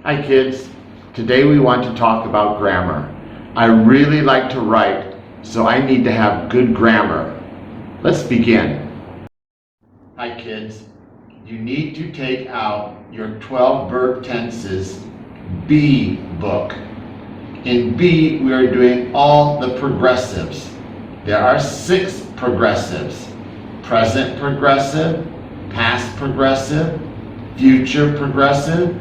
Hi kids, today we want to talk about grammar. I really like to write, so I need to have good grammar. Let's begin. Hi kids, you need to take out your 12 verb tenses B book. In B, we are doing all the progressives. There are 6 progressives: present progressive, past progressive, future progressive,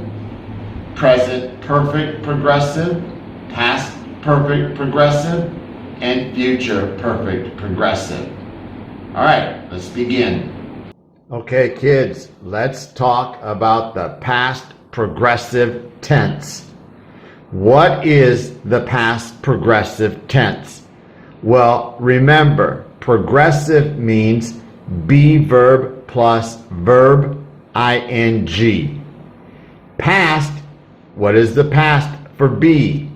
present perfect progressive, past perfect progressive, and future perfect progressive. All right, let's begin. Okay, kids, let's talk about the past progressive tense. What is the past progressive tense? Well, remember, progressive means be verb plus verb ing. Past, what is the past for be?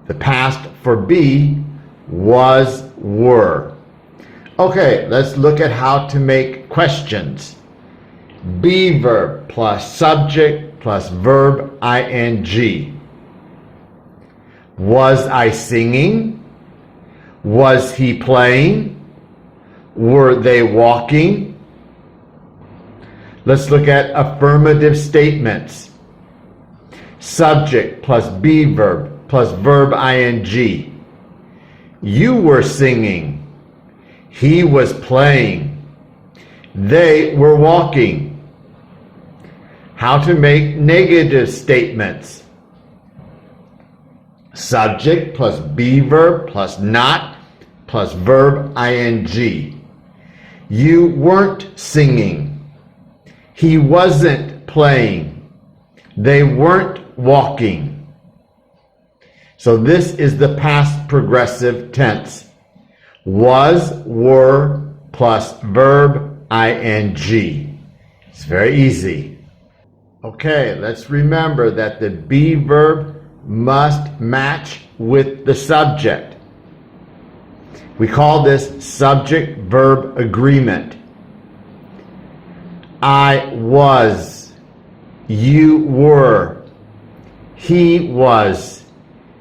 The past for be was, were. Okay, let's look at how to make questions. Be verb plus subject plus verb ing. Was I singing? Was he playing? Were they walking? Let's look at affirmative statements. Subject plus be verb plus verb ing. You were singing. He was playing. They were walking. How to make negative statements. Subject plus be verb plus not plus verb ing. You weren't singing. He wasn't playing. They weren't walking. So this is the past progressive tense. Was, were, plus verb ing. It's very easy. Okay, let's remember that the be verb must match with the subject. We call this subject-verb agreement. I was, you were, he was,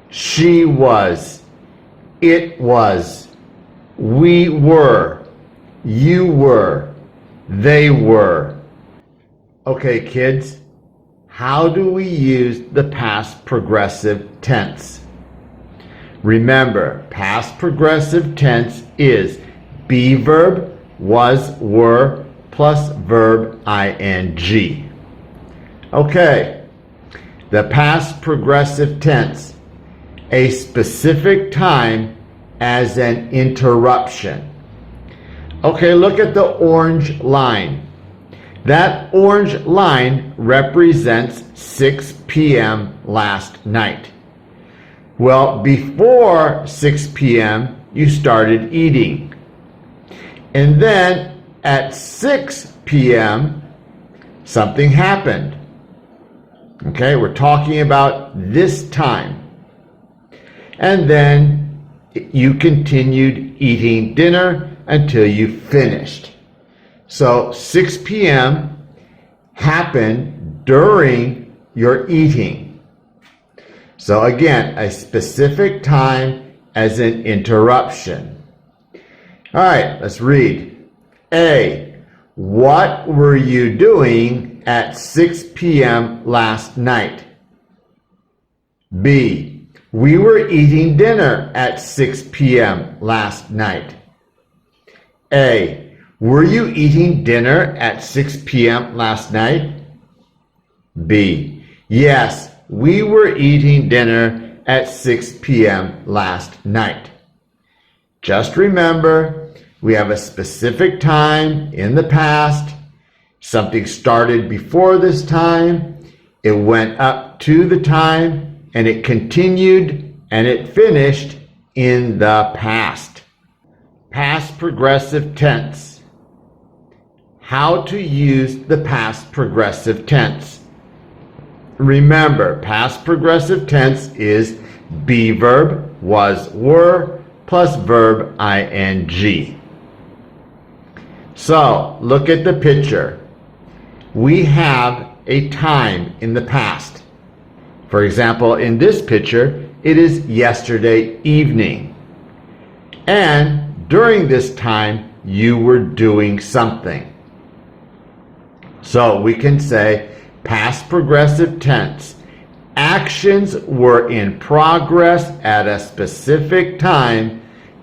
she was, it was, we were, you were, they were. Okay, kids, how do we use the past progressive tense? Remember, past progressive tense is be verb, was, were, plus verb ing. Okay, the past progressive tense, a specific time as an interruption. Okay, look at the orange line. That orange line represents 6 p.m. last night. Well, before 6 p.m., you started eating. And then at 6 p.m., something happened. Okay, we're talking about this time. And then you continued eating dinner until you finished. So 6 p.m. happened during your eating. So again, a specific time as an interruption. All right, let's read. A, what were you doing at 6 p.m. last night? B, we were eating dinner at 6 p.m. last night. A, were you eating dinner at 6 p.m. last night? B, yes, we were eating dinner at 6 p.m. last night. Just remember, we have a specific time in the past. Something started before this time. It went up to the time, and it continued, and it finished in the past. Past progressive tense. How to use the past progressive tense. Remember, past progressive tense is be verb, was, were, plus verb ing. So, look at the picture. We have a time in the past. For example, in this picture, it is yesterday evening. And during this time, you were doing something. So we can say past progressive tense. Actions were in progress at a specific time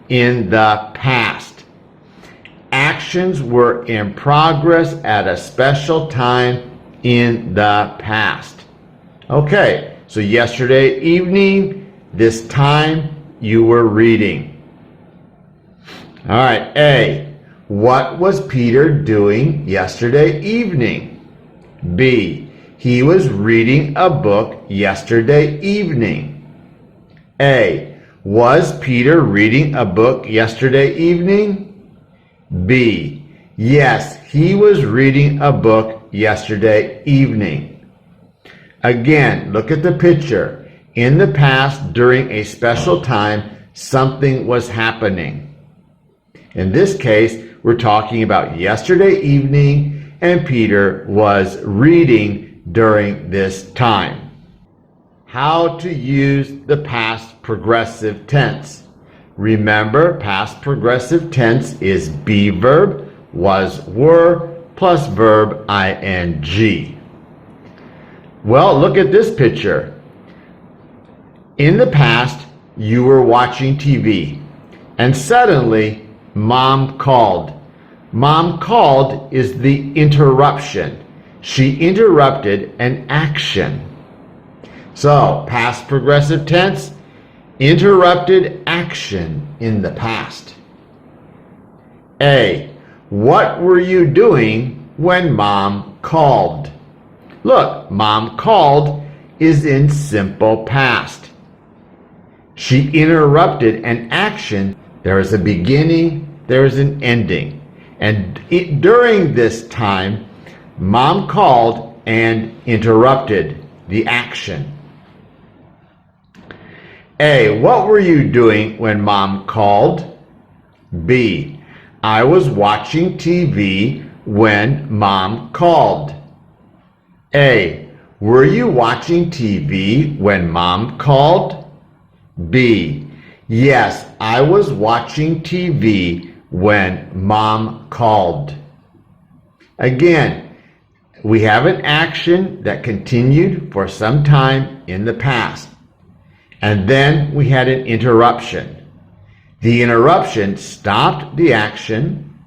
in the past. Actions were in progress at a special time in the past. Okay, so yesterday evening, this time you were reading. All right, A. What was Peter doing yesterday evening? B. He was reading a book yesterday evening. A. Was Peter reading a book yesterday evening? B. Yes, he was reading a book yesterday evening. Again, look at the picture. In the past, during a special time, something was happening. In this case, we're talking about yesterday evening, and Peter was reading during this time. How to use the past progressive tense. Remember, past progressive tense is be verb, was, were, plus verb ing. Well, look at this picture. In the past, you were watching TV, and suddenly, Mom called. Mom called is the interruption. She interrupted an action. So, past progressive tense, interrupted action in the past. A. What were you doing when Mom called? Look, Mom called is in simple past. She interrupted an action. There is a beginning, there is an ending. And during this time, Mom called and interrupted the action. A. What were you doing when Mom called? B. I was watching TV when Mom called. A. Were you watching TV when Mom called? B. Yes, I was watching TV when Mom called. Again, we have an action that continued for some time in the past. And then we had an interruption. The interruption stopped the action,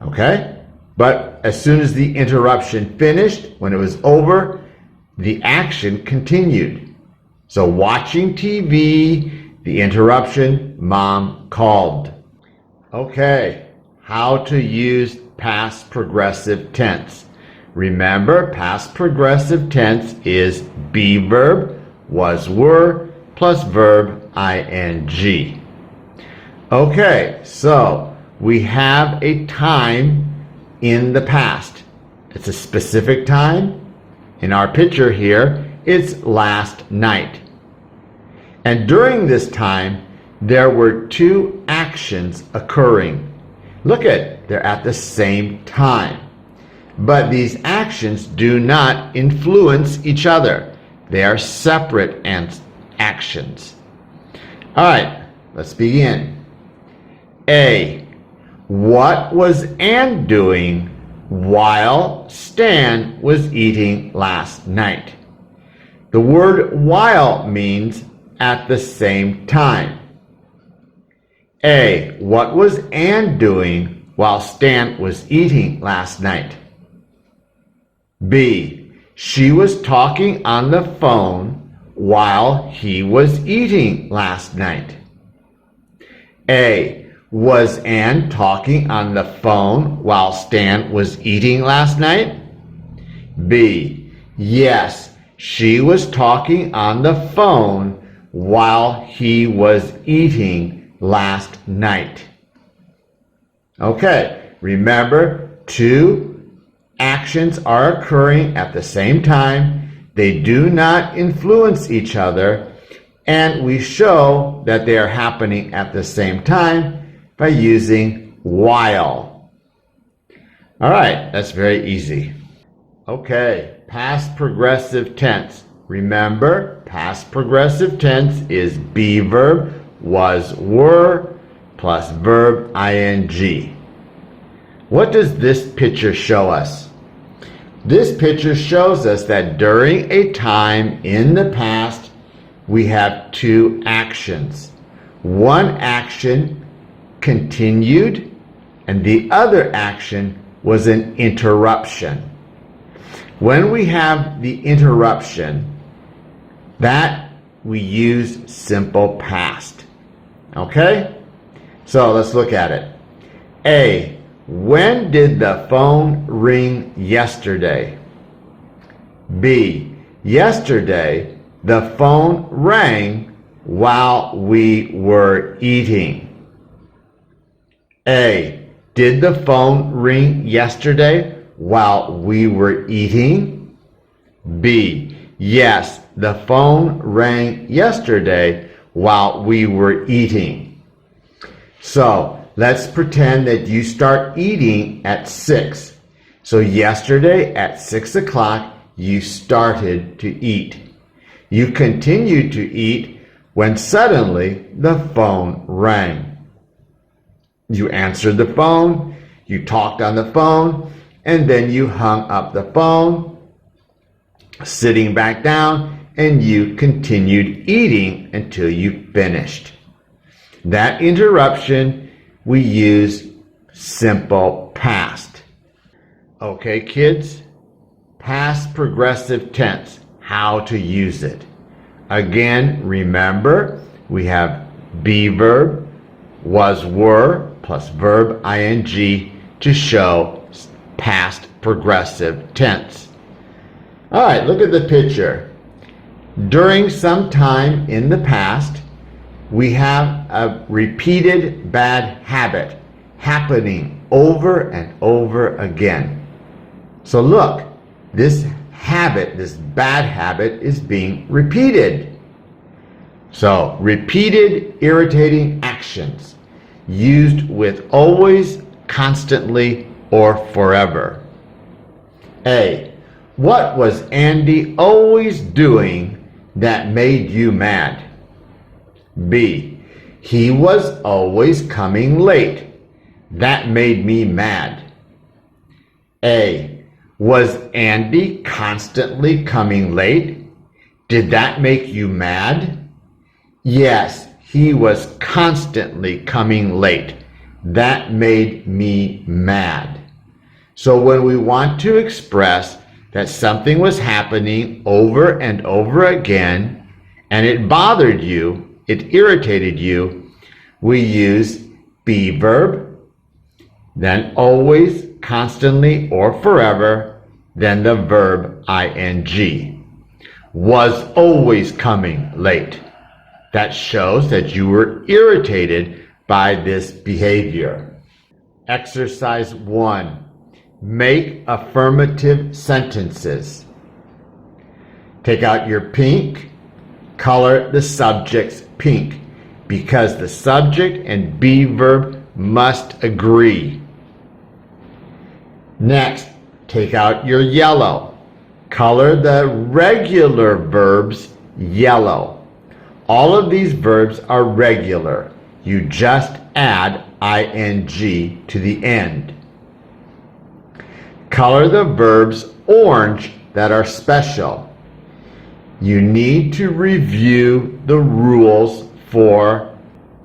okay? But as soon as the interruption finished, when it was over, the action continued. So watching TV, the interruption, Mom called. Okay, how to use past progressive tense. Remember, past progressive tense is be verb, was, were, plus verb ing. Okay, so we have a time in the past. It's a specific time. In our picture here, it's last night. And during this time, there were two actions occurring. Look at, they're at the same time. But these actions do not influence each other. They are separate actions. All right, let's begin. A. What was Anne doing while Stan was eating last night? The word while means at the same time. A. What was Anne doing while Stan was eating last night? B. She was talking on the phone while he was eating last night. A. Was Anne talking on the phone while Stan was eating last night? B. Yes, she was talking on the phone while he was eating last night. Okay, remember, two actions are occurring at the same time. They do not influence each other, and we show that they are happening at the same time by using while. All right, that's very easy. Okay, past progressive tense. Remember, past progressive tense is be verb, was, were, plus verb ing. What does this picture show us? This picture shows us that during a time in the past, we have two actions. One action continued, and the other action was an interruption. When we have the interruption, that we use simple past. Okay? So let's look at it. A. When did the phone ring yesterday? B. Yesterday, the phone rang while we were eating. A. Did the phone ring yesterday while we were eating? B. Yes, the phone rang yesterday while we were eating. So, let's pretend that you start eating at 6. So yesterday at 6 o'clock, you started to eat. You continued to eat when suddenly the phone rang. You answered the phone, you talked on the phone, and then you hung up the phone, sitting back down, and you continued eating until you finished. That interruption, we use simple past. Okay, kids? Past progressive tense, how to use it. Again, remember, we have be verb, was, were, plus verb ing to show past progressive tense. All right, look at the picture. During some time in the past, we have a repeated bad habit happening over and over again. So look, this habit, this bad habit is being repeated. So repeated irritating actions used with always, constantly, or forever. A. What was Andy always doing that made you mad? B. He was always coming late. That made me mad. A. Was Andy constantly coming late? Did that make you mad? Yes, he was constantly coming late. That made me mad. So when we want to express that something was happening over and over again, and it bothered you, it irritated you, we use be verb, then always, constantly, or forever, then the verb ing. Was always coming late. That shows that you were irritated by this behavior. Exercise 1. Make affirmative sentences. Take out your pink, color the subjects pink, because the subject and be verb must agree. Next, take out your yellow. Color the regular verbs yellow. All of these verbs are regular. You just add ing to the end. Color the verbs orange that are special. You need to review the rules for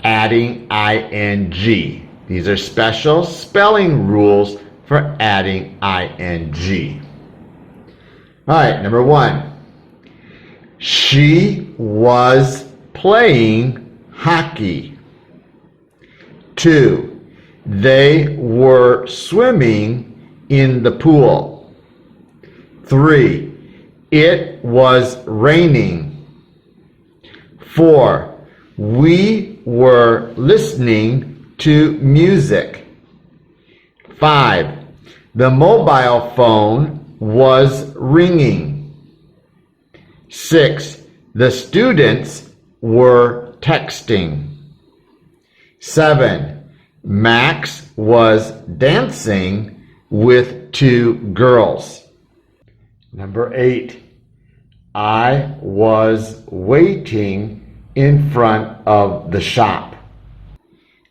adding ing. These are special spelling rules for adding ing. All right, number 1. She was playing hockey. 2. They were swimming in the pool. 3. It was raining. 4. We were listening to music. 5. The mobile phone was ringing. 6. The students were texting. 7. Max was dancing with 2 girls. Number 8. I was waiting in front of the shop.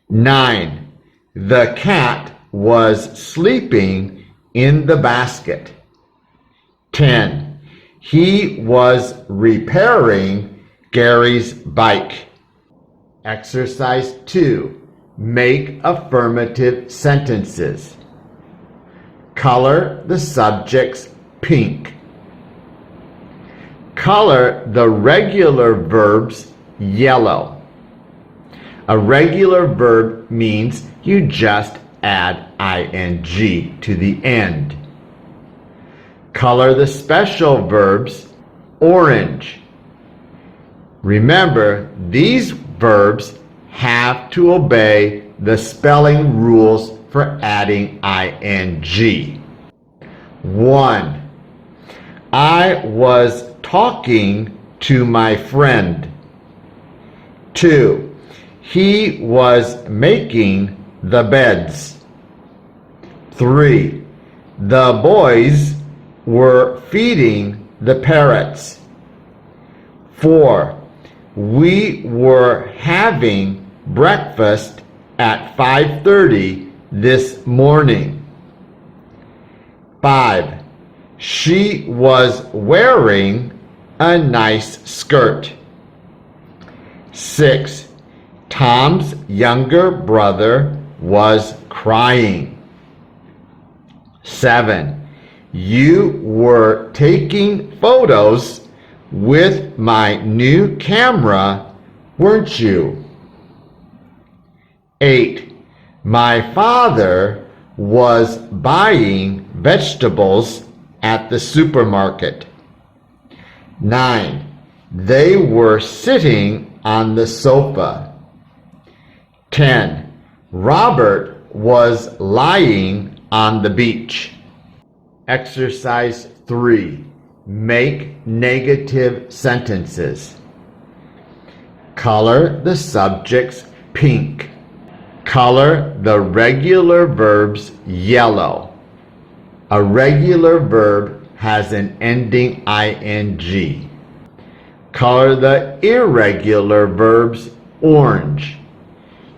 9. The cat was sleeping in the basket. 10. He was repairing Gary's bike. Exercise 2. Make affirmative sentences. Color the subjects pink. Color the regular verbs yellow. A regular verb means you just add ing to the end. Color the special verbs orange. Remember, these verbs have to obey the spelling rules for adding ing. 1. I was talking to my friend. 2. He was making the beds. 3. The boys were feeding the parrots. 4. We were having breakfast at 5:30 this morning. 5. She was wearing a nice skirt. 6. Tom's younger brother was crying. 7. You were taking photos with my new camera, weren't you? 8. My father was buying vegetables at the supermarket. 9. They were sitting on the sofa. 10. Robert was lying on the beach. Exercise 3. Make negative sentences. Color the subjects pink. Color the regular verbs yellow. A regular verb has an ending ing. Color the irregular verbs orange.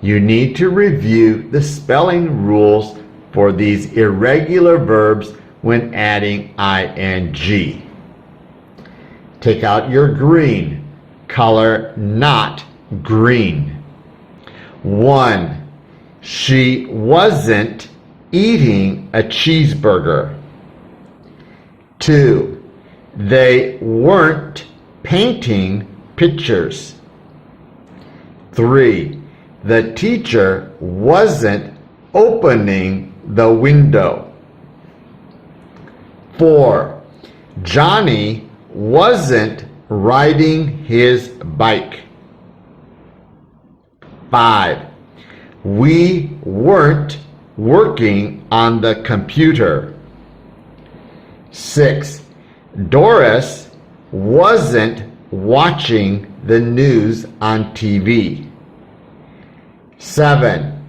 You need to review the spelling rules for these irregular verbs when adding ing. Take out your green. Color not green. 1. She wasn't eating a cheeseburger. 2. They weren't painting pictures. 3. The teacher wasn't opening the window. 4. Johnny wasn't riding his bike. 5. We weren't working on the computer. 6. Doris wasn't watching the news on TV. 7.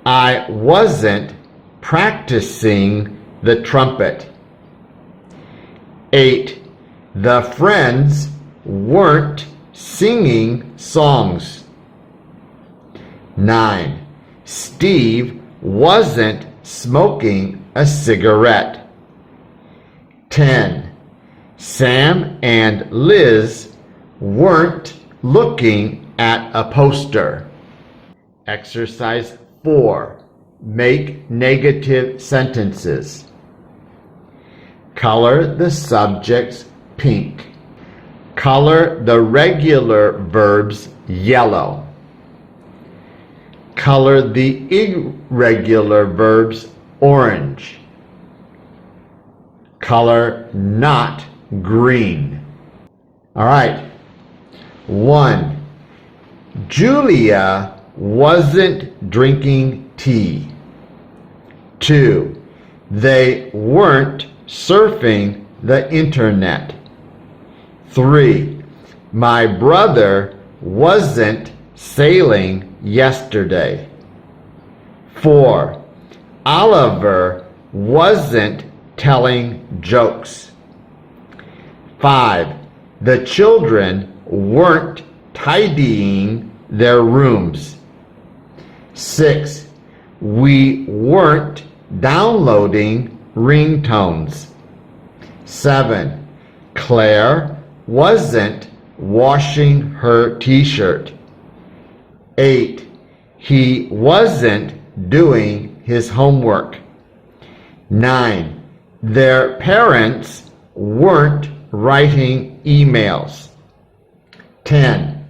I wasn't practicing the trumpet. 8. The friends weren't singing songs. 9. Steve wasn't smoking a cigarette. 10. Sam and Liz weren't looking at a poster. Exercise 4. Make negative sentences. Color the subjects pink. Color the regular verbs yellow. Color the irregular verbs orange. Color not green. All right. 1. Julia wasn't drinking tea. 2. They weren't surfing the internet. 3. My brother wasn't sailing yesterday. 4. Oliver wasn't telling jokes. 5. The children weren't tidying their rooms. 6. We weren't downloading ringtones. 7. Claire wasn't washing her t-shirt. 8. He wasn't doing his homework. 9. Their parents weren't writing emails. 10.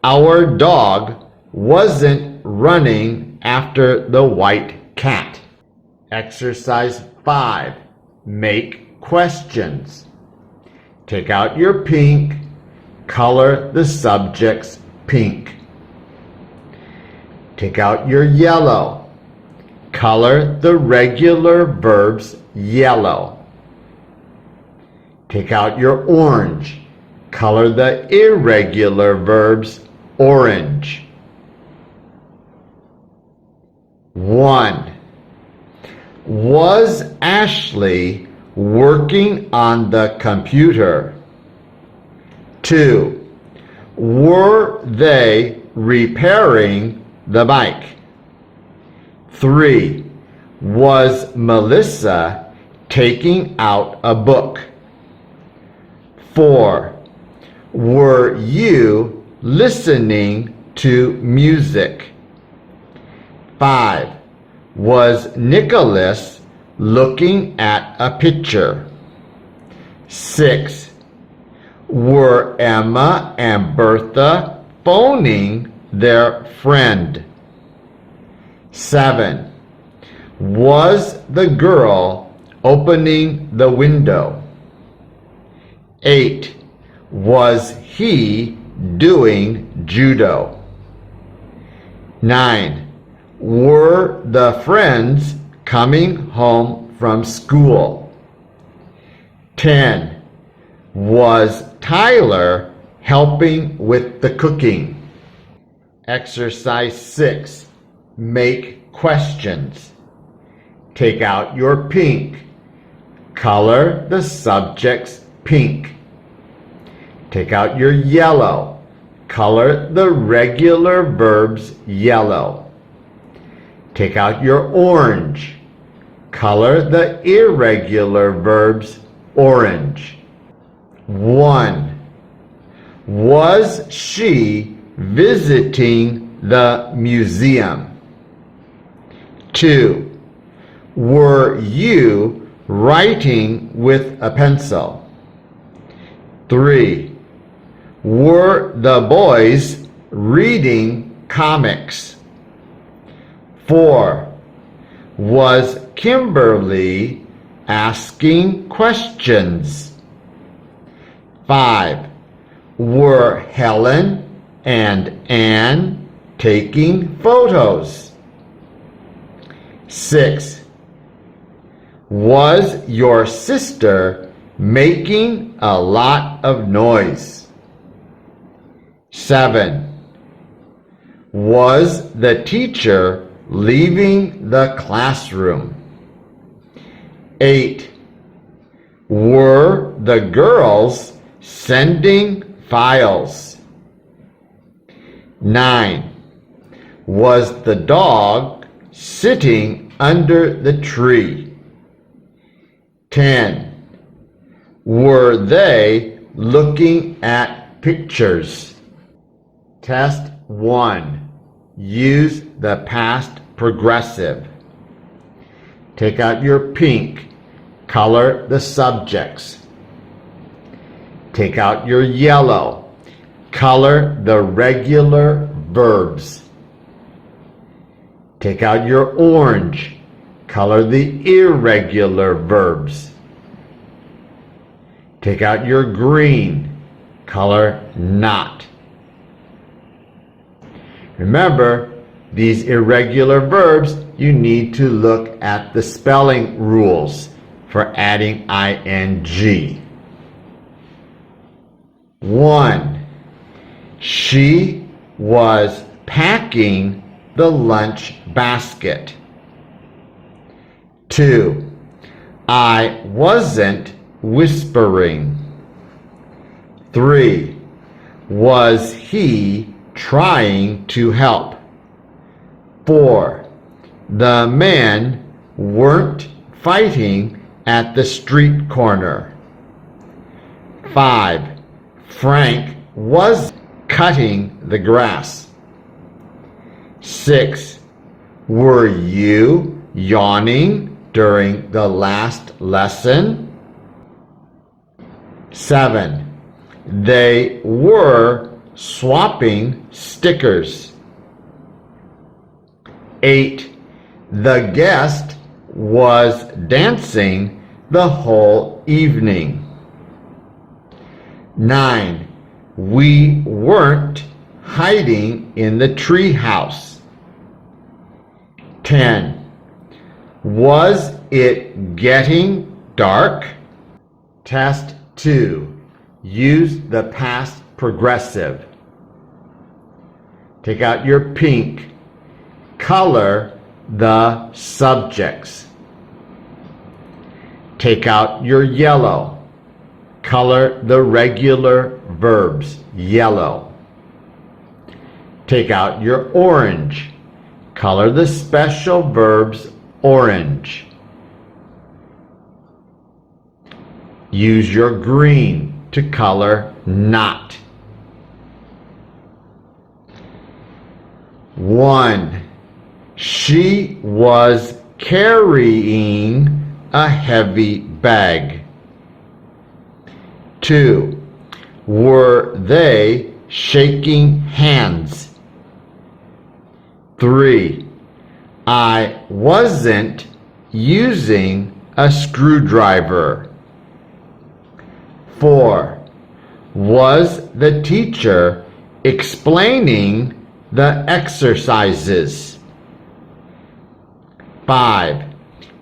Our dog wasn't running after the white cat. Exercise 5. Make questions. Take out your pink. Color the subjects pink. Take out your yellow. Color the regular verbs yellow. Take out your orange. Color the irregular verbs orange. 1. Was Ashley working on the computer? 2. Were they repairing the bike? 3. Was Melissa taking out a book? 4. Were you listening to music? 5. Was Nicholas looking at a picture? 6. Were Emma and Bertha phoning their friend? 7. Was the girl opening the window? 8. Was he doing judo? 9. Were the friends coming home from school? 10. Was Tyler helping with the cooking? Exercise 6. Make questions. Take out your pink. Color the subjects pink. Take out your yellow. Color the regular verbs yellow. Take out your orange. Color the irregular verbs orange. 1. Was she visiting the museum? 2. Were you writing with a pencil? 3. Were the boys reading comics? 4. Was Kimberly asking questions? 5. Were Helen and Anne taking photos? 6. Was your sister making a lot of noise? 7. Was the teacher leaving the classroom? 8. Were the girls sending files? 9. Was the dog sitting under the tree? 10. Were they looking at pictures? Test 1. Use the past progressive. Take out your pink. Color the subjects. Take out your yellow. Color the regular verbs. Take out your orange. Color the irregular verbs. Take out your green. Color not. Remember, these irregular verbs, you need to look at the spelling rules for adding ing. 1. She was packing the lunch basket. 2. I wasn't whispering. 3. Was he trying to help? 4. The men weren't fighting at the street corner. 5. Frank was cutting the grass. 6. Were you yawning during the last lesson? 7. They were swapping stickers. 8. The guest was dancing the whole evening. 9. We weren't hiding in the tree house. 10. Was it getting dark? Test 2. Use the past progressive. Take out your pink. Color the subjects. Take out your yellow. Color the regular verbs yellow. Take out your orange. Color the special verbs orange. Use your green to color not. 1. She was carrying a heavy bag. 2. Were they shaking hands? 3. I wasn't using a screwdriver. 4. Was the teacher explaining the exercises? 5.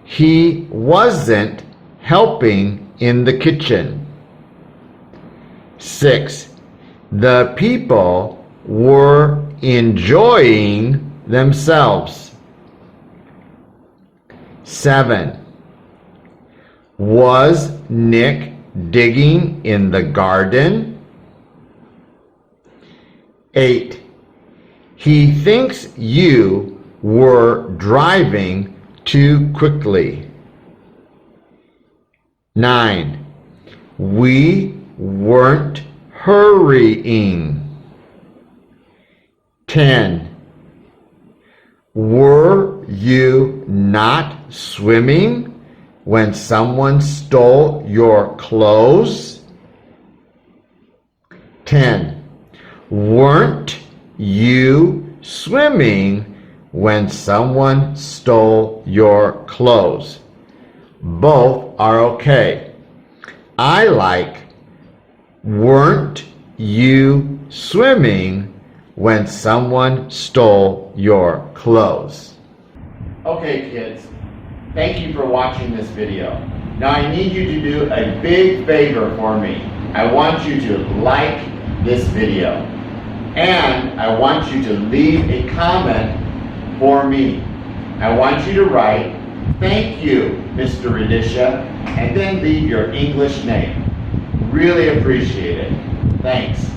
He wasn't helping in the kitchen. 6. The people were enjoying themselves. 7. Was Nick digging in the garden? 8. He thinks you were driving too quickly. 9. We weren't hurrying. 10. Were you not swimming when someone stole your clothes? 10. Weren't you swimming when someone stole your clothes? Both are okay. I like weren't you swimming when someone stole your clothes? Okay, kids. Thank you for watching this video. Now I need you to do a big favor for me. I want you to like this video. And I want you to leave a comment for me. I want you to write, "Thank you, Mr. Radisha," and then leave your English name. Really appreciate it. Thanks.